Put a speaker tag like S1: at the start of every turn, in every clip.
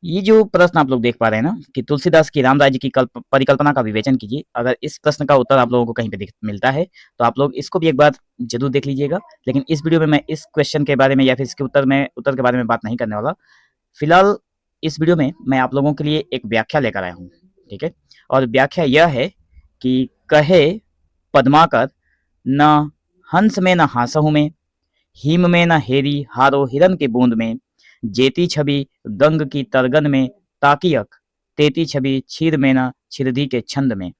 S1: ये जो प्रश्न आप लोग देख पा रहे हैं ना कि तुलसीदास की रामराज्य की परिकल्पना का विवेचन कीजिए। अगर इस प्रश्न का उत्तर आप लोगों को कहीं पे मिलता है तो आप लोग इसको भी एक बार जरूर देख लीजिएगा। लेकिन इस वीडियो में मैं इस क्वेश्चन के बारे में या फिर इसके उत्तर के बारे में बात नहीं करने वाला। फिलहाल इस वीडियो में मैं आप लोगों के लिए एक व्याख्या लेकर आया हूँ। ठीक है, और व्याख्या यह है कि कहे पद्माकर न हंस में न हासहु में, हिम में न हेरी हारो हिरन के बूंद में, जेती छवि गंग की तरगन में, ताकियक तेती छवि छीर में न छिरधी के छंद में,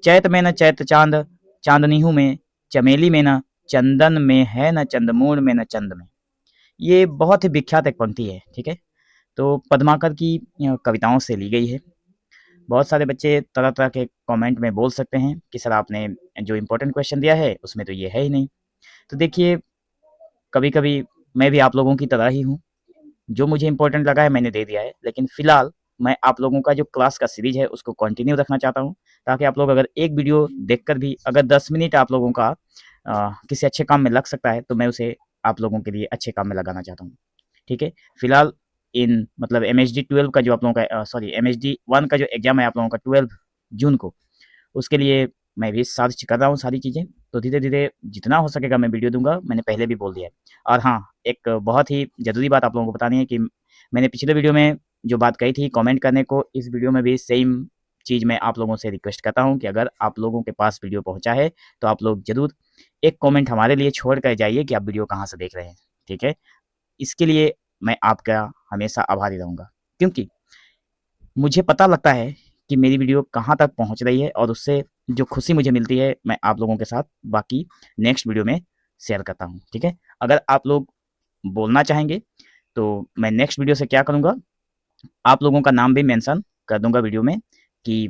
S1: चैत में न चैत चांद चांदनीहू में, चमेली में न चंदन में है न चंदमूण में न चंद में। ये बहुत ही विख्यात एक पंक्ति है। ठीक है, तो पद्माकर की कविताओं से ली गई है। बहुत सारे बच्चे तरह तरह के कमेंट में बोल सकते हैं कि सर आपने जो इम्पोर्टेंट क्वेश्चन दिया है उसमें तो ये है ही नहीं। तो देखिए, कभी कभी मैं भी आप लोगों की तरह ही हूँ, जो मुझे इम्पोर्टेंट लगा है मैंने दे दिया है। लेकिन फिलहाल मैं आप लोगों का जो क्लास का सीरीज है उसको कंटिन्यू रखना चाहता हूँ, ताकि आप लोग अगर एक वीडियो देखकर भी अगर 10 मिनट आप लोगों का किसी अच्छे काम में लग सकता है तो मैं उसे आप लोगों के लिए अच्छे काम में लगाना चाहता हूँ। ठीक है, फिलहाल इन मतलब MHD 12 का जो आप लोगों का सॉरी MHD 1 का जो एग्जाम है आप लोगों का 12 जून को, उसके लिए मैं भी सर्च कर रहा हूँ सारी चीज़ें। तो धीरे धीरे जितना हो सकेगा मैं वीडियो दूंगा, मैंने पहले भी बोल दिया है। और हाँ, एक बहुत ही ज़रूरी बात आप लोगों को बतानी है कि मैंने पिछले वीडियो में जो बात कही थी कमेंट करने को, इस वीडियो में भी सेम चीज़ मैं आप लोगों से रिक्वेस्ट करता हूँ कि अगर आप लोगों के पास वीडियो पहुँचा है तो आप लोग ज़रूर एक कमेंट हमारे लिए छोड़ कर जाइए कि आप वीडियो कहाँ से देख रहे हैं। ठीक है, इसके लिए मैं आपका हमेशा आभारी रहूँगा, क्योंकि मुझे पता लगता है कि मेरी वीडियो कहाँ तक पहुँच रही है और उससे जो खुशी मुझे मिलती है मैं आप लोगों के साथ बाकी नेक्स्ट वीडियो में शेयर करता हूँ। ठीक है, अगर आप लोग बोलना चाहेंगे तो मैं नेक्स्ट वीडियो से क्या करूँगा, आप लोगों का नाम भी मेंशन कर दूंगा वीडियो में कि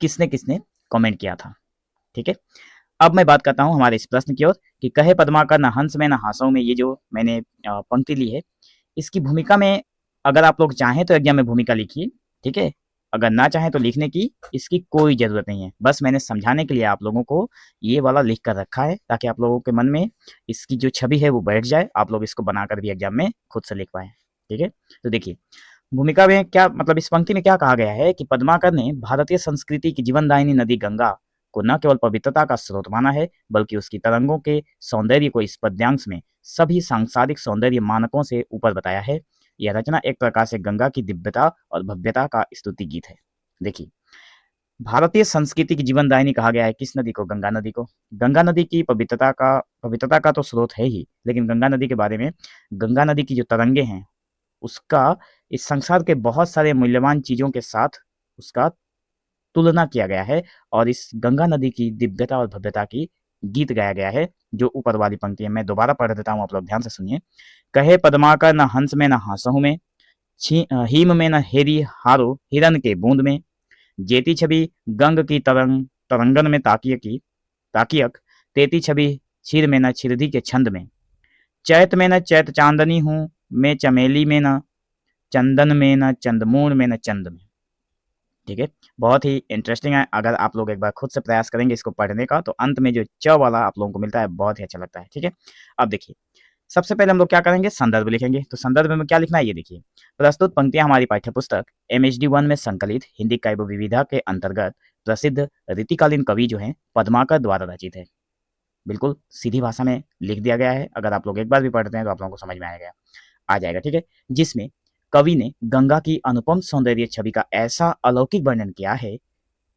S1: किसने किसने कमेंट किया था। ठीक है, अब मैं बात करता हूँ हमारे इस प्रश्न की ओर कि कहे पद्माकर न हंस में न हासों में। ये जो मैंने पंक्ति ली है, इसकी भूमिका में अगर आप लोग चाहें तो एग्जाम में भूमिका लिखिए। ठीक है, अगर ना चाहें तो लिखने की इसकी कोई ज़रूरत नहीं है। बस मैंने समझाने के लिए आप लोगों को ये वाला लिख कर रखा है, ताकि आप लोगों के मन में इसकी जो छवि है वो बैठ जाए, आप लोग इसको बनाकर भी एग्जाम में खुद से लिख पाएँ। ठीक है, तो देखिए भूमिका में क्या मतलब इस पंक्ति में क्या कहा गया है कि पद्माकर ने भारतीय संस्कृति की जीवनदायिनी नदी गंगा को न केवल पवित्रता का स्रोत माना है, बल्कि उसकी तरंगों के सौंदर्य को इस पद्यांश में सभी सांसारिक सौंदर्य मानकों से ऊपर बताया है। यह रचना एक प्रकार से गंगा की दिव्यता और भव्यता का स्तुति गीत है। देखिए, भारतीय संस्कृति की जीवनदायिनी कहा गया है किस नदी को? गंगा नदी को। गंगा नदी की पवित्रता का तो स्रोत है ही, लेकिन गंगा नदी के बारे में, गंगा नदी की जो तरंगे हैं उसका इस संसार के बहुत सारे मूल्यवान चीज़ों के साथ उसका तुलना किया गया है, और इस गंगा नदी की दिव्यता और भव्यता की गीत गाया गया है। जो ऊपर वाली पंक्ति है मैं दोबारा पढ़ देता हूँ, आप लोग ध्यान से सुनिए। कहे पद्माकर न हंस में न हासहु में, हिम में न हेरी हारो हिरन के बूंद में, जेती छवि गंग की तरंगन में ताकियक, तेती छवि क्षीर में न छिरधी के छंद में, चैत में न चैत चांदनी हूँ मैं, चमेली में न चंदन में न चंदमूण में न चंद में। ठीक है, बहुत ही इंटरेस्टिंग है। अगर आप लोग एक बार खुद से प्रयास करेंगे इसको पढ़ने का तो अंत में जो च वाला आप लोगों को मिलता है बहुत ही अच्छा लगता है। ठीक है, अब देखिए सबसे पहले हम लोग क्या करेंगे, संदर्भ लिखेंगे। तो संदर्भ में क्या लिखना है ये देखिए। प्रस्तुत पंक्तियां हमारी पाठ्यपुस्तक MHD 1 में संकलित हिंदी काव्य विविधा के अंतर्गत प्रसिद्ध रीतिकालीन कवि जो हैं पद्माकर द्वारा रचित है। बिल्कुल सीधी भाषा में लिख दिया गया है, अगर आप लोग एक बार भी पढ़ते हैं तो आप लोगों को समझ में आ जाएगा। ठीक है, जिसमें कवि ने गंगा की अनुपम सौंदर्य छवि का ऐसा अलौकिक वर्णन किया है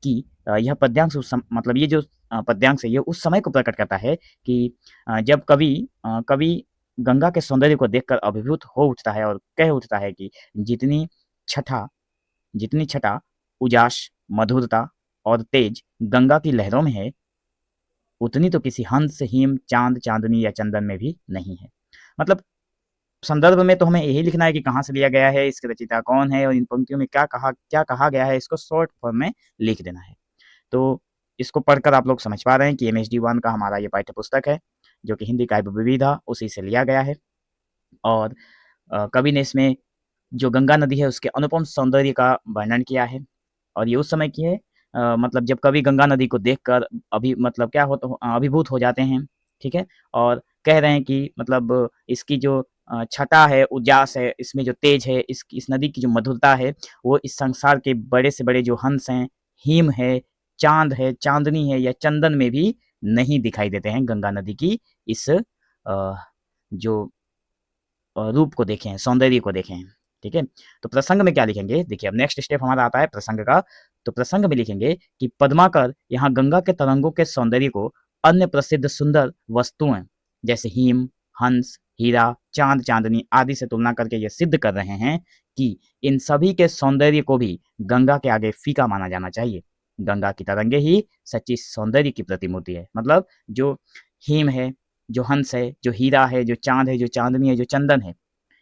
S1: कि यह पद्यांश मतलब ये जो पद्यांश है ये उस समय को प्रकट करता है कि जब कवि गंगा के सौंदर्य को देखकर अभिभूत हो उठता है और कह उठता है कि जितनी छठा जितनी छठा, उजास, मधुरता और तेज गंगा की लहरों में है, उतनी तो किसी हंस, हिम, चांद, चांदनी या चंदन में भी नहीं है। मतलब संदर्भ में तो हमें यही लिखना है कि कहाँ से लिया गया है, इसके रचयिता कौन है और इन पंक्तियों में क्या कहा गया है, इसको शॉर्ट फॉर्म में लिख देना है। तो इसको पढ़कर आप लोग समझ पा रहे हैं कि MHD 1 का हमारा ये पाठ्य पुस्तक है, जो कि हिंदी काव्य विविधा उसी से लिया गया है। और कवि ने इसमें जो गंगा नदी है उसके अनुपम सौंदर्य का वर्णन किया है, और ये उस समय की है मतलब जब कवि गंगा नदी को देखकर मतलब क्या होता अभिभूत हो जाते हैं। ठीक है, और कह रहे हैं कि मतलब इसकी जो छटा है, उजास है, इसमें जो तेज है, इस नदी की जो मधुरता है, वो इस संसार के बड़े से बड़े जो हंस हैं, हिम है, चांद है, चांदनी है या चंदन में भी नहीं दिखाई देते हैं गंगा नदी की इस जो रूप को देखें, सौंदर्य को देखें। ठीक है, तो प्रसंग में क्या लिखेंगे, देखिए अब नेक्स्ट स्टेप हमारा आता है प्रसंग का। तो प्रसंग में लिखेंगे कि पद्माकर यहाँ गंगा के तरंगों के सौंदर्य को अन्य प्रसिद्ध सुंदर वस्तुएं जैसे हिम, हंस, हीरा, चांद, चांदनी आदि से तुलना करके ये सिद्ध कर रहे हैं कि इन सभी के सौंदर्य को भी गंगा के आगे फीका माना जाना चाहिए। गंगा की तरंगे ही सच्ची सौंदर्य की प्रतिमूर्ति है। मतलब जो हिम है, जो हंस है, जो हीरा है, जो चांद है, जो चांदनी है, जो चंदन है,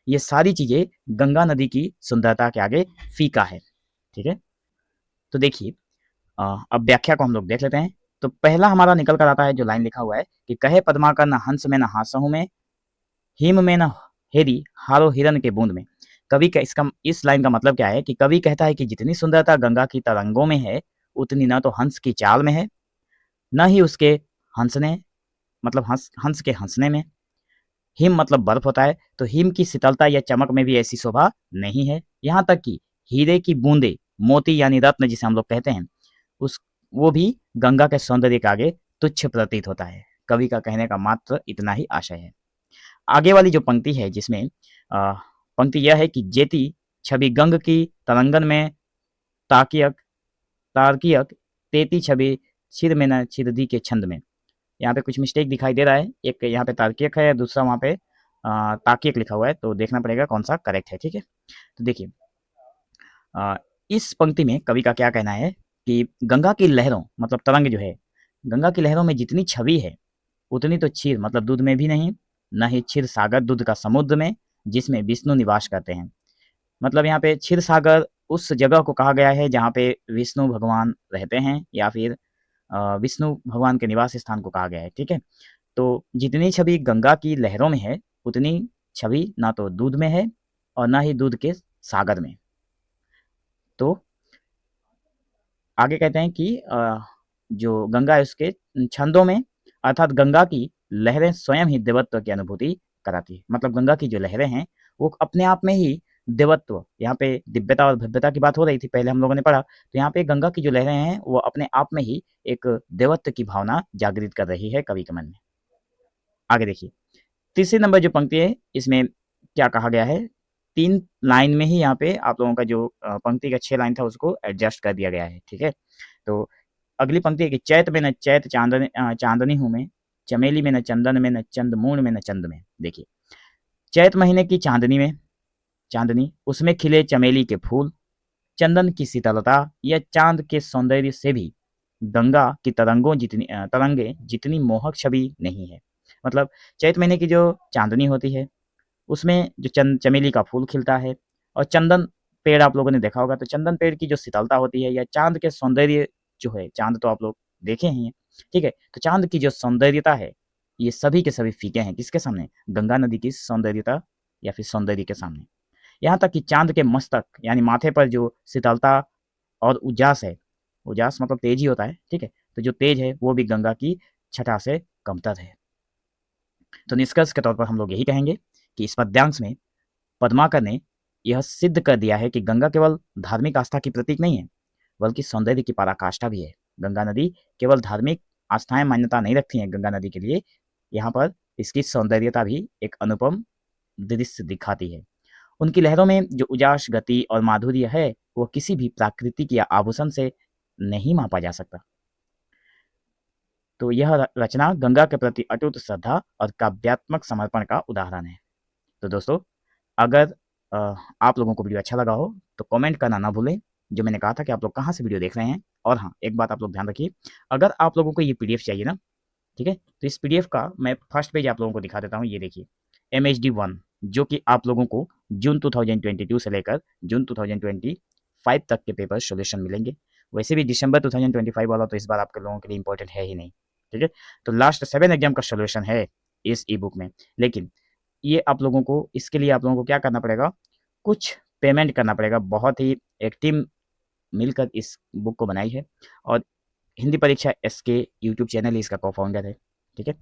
S1: ये सारी चीजें गंगा नदी की सुंदरता के आगे फीका है। ठीक है, तो देखिए अब व्याख्या को हम लोग देख लेते हैं। तो पहला हमारा निकल कर आता है जो लाइन लिखा हुआ है कि कहे पद्माकर न हंस में न हासहु में, हिम में न हेरी हारो हिरन के बूंद में। कवि का इस लाइन का मतलब क्या है कि कवि कहता है कि जितनी सुंदरता गंगा की तरंगों में है, उतनी ना तो हंस की चाल में है, न ही उसके हंसने मतलब हंस के हंसने में। हिम मतलब बर्फ होता है, तो हिम की शीतलता या चमक में भी ऐसी शोभा नहीं है। यहाँ तक कि हीरे की बूंदे, मोती यानी रत्न जिसे हम लोग कहते हैं, उस वो भी गंगा के सौंदर्य के आगे तुच्छ प्रतीत होता है। कवि का कहने का मात्र इतना ही आशय है। आगे वाली जो पंक्ति है जिसमें पंक्ति यह है कि जेती छवि गंग की तरंगन में ताकियक तार्कियक, तेती छवि छिद में न छिददी के छंद में। यहाँ पे कुछ मिस्टेक दिखाई दे रहा है, एक यहाँ पे तार्किक है, दूसरा वहाँ पे ताकिक लिखा हुआ है, तो देखना पड़ेगा कौन सा करेक्ट है। ठीक है, तो देखिए इस पंक्ति में कवि का क्या कहना है कि गंगा की लहरों मतलब तरंग जो है, गंगा की लहरों में जितनी छवि है उतनी तो क्षीर मतलब दूध में भी नहीं, न ही क्षीर सागर दूध का समुद्र में जिसमें विष्णु निवास करते हैं। मतलब यहाँ पे क्षीर सागर उस जगह को कहा गया है जहाँ पे विष्णु भगवान रहते हैं, या फिर विष्णु भगवान के निवास स्थान को कहा गया है। ठीक है, तो जितनी छवि गंगा की लहरों में है उतनी छवि ना तो दूध में है और ना ही दूध के सागर में। तो आगे कहते हैं कि जो गंगा है उसके छंदों में, अर्थात गंगा की लहरें स्वयं ही देवत्व की अनुभूति कराती है। मतलब गंगा की जो लहरें हैं वो अपने आप में ही देवत्व, यहाँ पे दिव्यता और भव्यता की बात हो रही थी पहले हम लोगों ने पढ़ा, तो यहाँ पे गंगा की जो लहरें हैं वो अपने आप में ही एक देवत्व की भावना जागृत कर रही है कवि के मन में। आगे देखिए तीसरे नंबर जो पंक्ति है इसमें क्या कहा गया है, 3 लाइन में ही यहाँ पे आप लोगों का जो पंक्ति का 6 लाइन था उसको एडजस्ट कर दिया गया है। ठीक है, तो अगली पंक्ति है कि चैत में न चैत चांदनी हूँ मैं, चमेली में न चंदन में, न चंदमूण में, न चंद में। देखिए चैत महीने की चांदनी में, चांदनी उसमें खिले चमेली के फूल, चंदन की शीतलता या चांद के सौंदर्य से भी गंगा की तरंगे जितनी मोहक छवि नहीं है। मतलब चैत महीने की जो चांदनी होती है उसमें जो चमेली का फूल खिलता है और चंदन पेड़ आप लोगों ने देखा होगा, तो चंदन पेड़ की जो शीतलता होती है या चांद के सौंदर्य जो है, चांद तो आप लोग देखे ही हैं। ठीक है, तो चांद की जो सौंदर्यता है ये सभी के सभी फीके हैं किसके सामने, गंगा नदी की सौंदर्यता या फिर सौंदर्य के सामने। यहाँ तक कि चांद के मस्तक यानी माथे पर जो शीतलता और उजास है, उजास मतलब तेज ही होता है। ठीक है, तो जो तेज है वो भी गंगा की छटा से कमतर है। तो निष्कर्ष के तौर पर हम लोग यही कहेंगे कि इस पद्यांश में पद्माकर ने यह सिद्ध कर दिया है कि गंगा केवल धार्मिक आस्था की प्रतीक नहीं है बल्कि सौंदर्य की पराकाष्ठा भी है। गंगा नदी केवल धार्मिक आस्थाएं मान्यता नहीं रखती हैं गंगा नदी के लिए, यहाँ पर इसकी सौंदर्यता भी एक अनुपम दृश्य दिखाती है। उनकी लहरों में जो उजास गति और माधुर्य है वो किसी भी प्राकृतिक या आभूषण से नहीं मापा जा सकता। तो यह रचना गंगा के प्रति अटूट श्रद्धा और काव्यात्मक समर्पण का उदाहरण है। तो दोस्तों अगर आप लोगों को वीडियो अच्छा लगा हो तो कमेंट करना ना भूलें, जो मैंने कहा था कि आप लोग कहाँ से वीडियो देख रहे हैं। और हाँ, एक बात आप लोग ध्यान रखिए, अगर आप लोगों को ये पीडीएफ चाहिए ना, ठीक है, तो इस पीडीएफ का मैं फर्स्ट पेज आप लोगों को दिखा देता हूँ। ये देखिए MHD1, जो कि आप लोगों को जून 2022 से लेकर जून 2025 तक के पेपर सोल्यूशन मिलेंगे। वैसे भी दिसंबर 2025 वाला तो इस बार आपके लोगों के लिए इंपॉर्टेंट है ही नहीं। ठीक है, तो लास्ट 7 एग्जाम का सोल्यूशन है इस ई बुक में। लेकिन ये आप लोगों को, इसके लिए आप लोगों को क्या करना पड़ेगा, कुछ पेमेंट करना पड़ेगा। बहुत ही एक टीम मिलकर इस बुक को बनाई है और हिंदी परीक्षा SK यूट्यूब चैनल ही इसका को-फाउंडर है। ठीक है,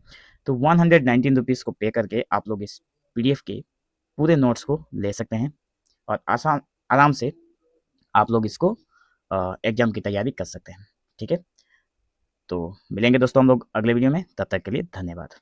S1: तो 119 रुपीज़ को पे करके आप लोग इस PDF के पूरे नोट्स को ले सकते हैं और आसान आराम से आप लोग इसको एग्ज़ाम की तैयारी कर सकते हैं। ठीक है? तो मिलेंगे दोस्तों हम लोग अगले वीडियो में, तब तक के लिए धन्यवाद।